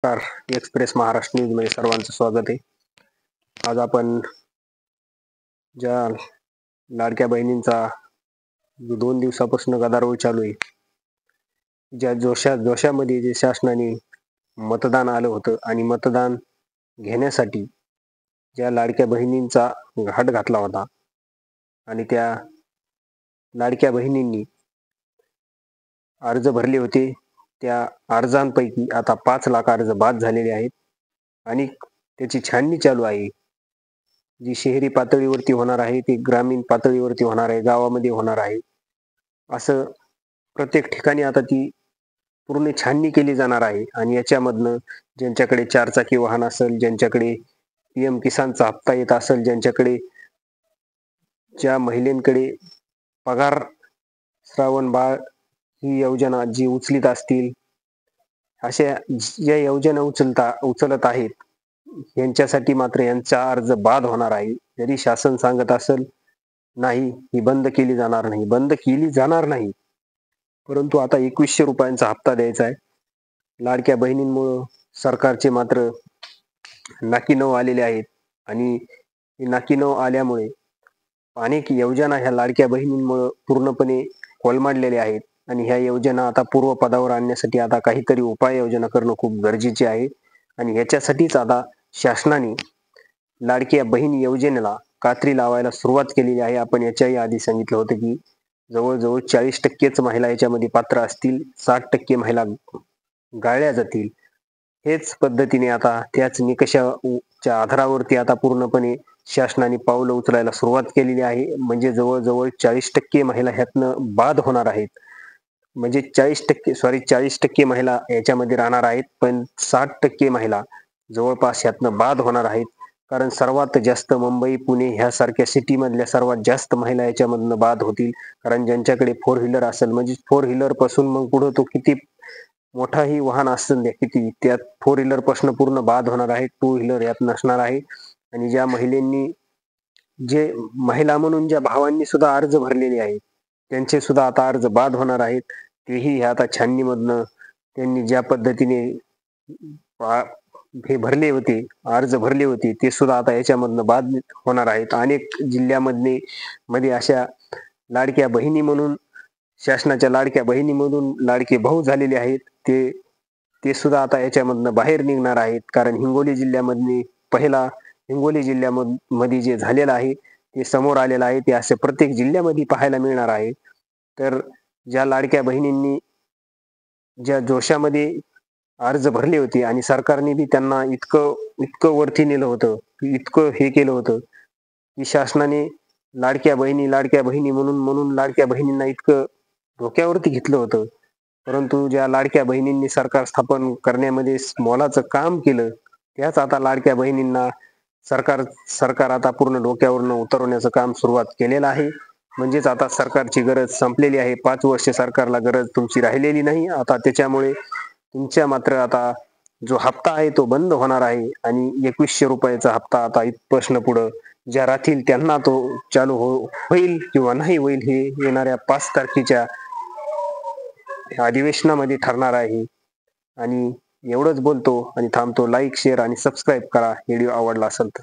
नमस्कार. Express Maharashtra news मध्ये सर्वांचं स्वागत आहे. आज आपण ज्या लाडक्या बहिणींचा 2 दिवसापासून गदारोळ चालू आहे, ज्या जोशामध्ये जे शासनाने मतदान आलं होतं आणि मतदान घेण्यासाठी ज्या लाडक्या बहिणींचा घाट घातला होता आणि त्या लाडक्या बहिणींनी अर्ज भरले होते, त्या अर्जांपैकी आता 5 लाख अर्ज बाद झालेले आहेत आणि त्याची छाननी चालू आहे. जी शहरी पातळीवरती होणार आहे ती ग्रामीण पातळीवरती होणार आहे, गावामध्ये होणार आहे. असं प्रत्येक ठिकाणी आता ती पूर्ण छाननी केली जाणार आहे आणि याच्यामधनं ज्यांच्याकडे 4 चाकी वाहन असेल, ज्यांच्याकडे PM किसानचा हप्ता येत असेल, ज्या महिलांकडे पगार श्रावण बाळ ही योजना जी उचलीत असतील, अशा ज्या योजना उचलत आहेत यांच्यासाठी मात्र यांचा अर्ज बाद होणार आहे. जरी शासन सांगत असेल नाही ही बंद केली जाणार नाही, परंतु आता 2100 रुपयांचा हप्ता द्यायचा आहे. लाडक्या बहिणींमुळे सरकारचे मात्र नाकी नऊ आलेले आहेत आणि नाकी नऊ आल्यामुळे अनेक योजना ह्या लाडक्या बहिणींमुळे पूर्णपणे कोलमडलेल्या आहेत आणि ह्या योजना आता पूर्वपदावर आणण्यासाठी आता काहीतरी उपाययोजना करणं खूप गरजेचे आहे. आणि याच्यासाठीच आता शासनाने लाडक्या बहीण योजनेला कात्री लावायला सुरुवात केलेली आहे. आपण याच्याही आधी सांगितलं होतं की जवळजवळ 40%च महिला याच्यामध्ये पात्र असतील, 60% महिला गाळल्या जातील. हेच पद्धतीने आता त्याच निकषाच्या आधारावरती आता पूर्णपणे शासनाने पावलं उचलायला सुरुवात केलेली आहे. म्हणजे जवळजवळ 40% महिला ह्यातनं बाद होणार आहेत. म्हणजे 40% महिला याच्यामध्ये राहणार आहेत, पण 60% महिला जवळपास ह्यातनं बाद होणार आहेत. कारण सर्वात जास्त मुंबई, पुणे ह्यासारख्या सिटी मधल्या सर्वात जास्त महिला याच्यामधनं बाद होतील. कारण ज्यांच्याकडे 4 व्हीलर असेल, म्हणजे 4 व्हीलर पासून मग पुढे तो किती मोठाही वाहन असेल द्या, किती त्यात 4 व्हीलर पासून पूर्ण बाद होणार आहे. 2 व्हीलर यात नसणार आहे. आणि ज्या महिला म्हणून ज्या भावांनी सुद्धा अर्ज भरलेले आहेत त्यांचे सुद्धा आता अर्ज बाद होणार आहेत. तेही आता छाननीमधनं त्यांनी ज्या पद्धतीने अर्ज भरले होते ते सुद्धा आता याच्यामधनं बाद होणार आहेत. अनेक जिल्ह्यामध्ये अशा लाडक्या बहिणी म्हणून शासनाच्या लाडक्या बहिणीमधून लाडके भाऊ झालेले आहेत, ते सुद्धा आता याच्यामधनं बाहेर निघणार आहेत. कारण हिंगोली जिल्ह्यामध्ये जे झालेलं आहे ते समोर आलेलं आहे. ते असे प्रत्येक जिल्ह्यामध्ये पाहायला मिळणार आहे. तर ज्या लाडक्या बहिणींनी ज्या जोशामध्ये अर्ज भरले होते आणि सरकारने बी त्यांना इतकं वरती नेलं होतं, इतकं हे केलं होतं की शासनाने लाडक्या बहिणी म्हणून लाडक्या बहिणींना इतकं डोक्यावरती घेतलं होतं. परंतु ज्या लाडक्या बहिणींनी सरकार स्थापन करण्यामध्ये मोलाचं काम केलं, त्याच आता लाडक्या बहिणींना सरकार आता पूर्ण डोक्यावरनं उतरवण्याचं काम सुरुवात केलेलं आहे. म्हणजेच आता सरकारची गरज संपलेली आहे. 5 वर्ष सरकारला गरज तुमची राहिलेली नाही. आता त्याच्यामुळे तुमच्या मात्र आता जो हप्ता आहे तो बंद होणार आहे आणि 2100 रुपयाचा हप्ता आता इथपासून पुढं ज्या राहतील त्यांना तो चालू होईल किंवा नाही होईल हे येणाऱ्या 5 तारखेच्या अधिवेशनामध्ये ठरणार आहे. आणि एवढंच बोलतो आणि थांबतो. लाईक, शेअर आणि सबस्क्राईब करा व्हिडिओ आवडला असेल तर.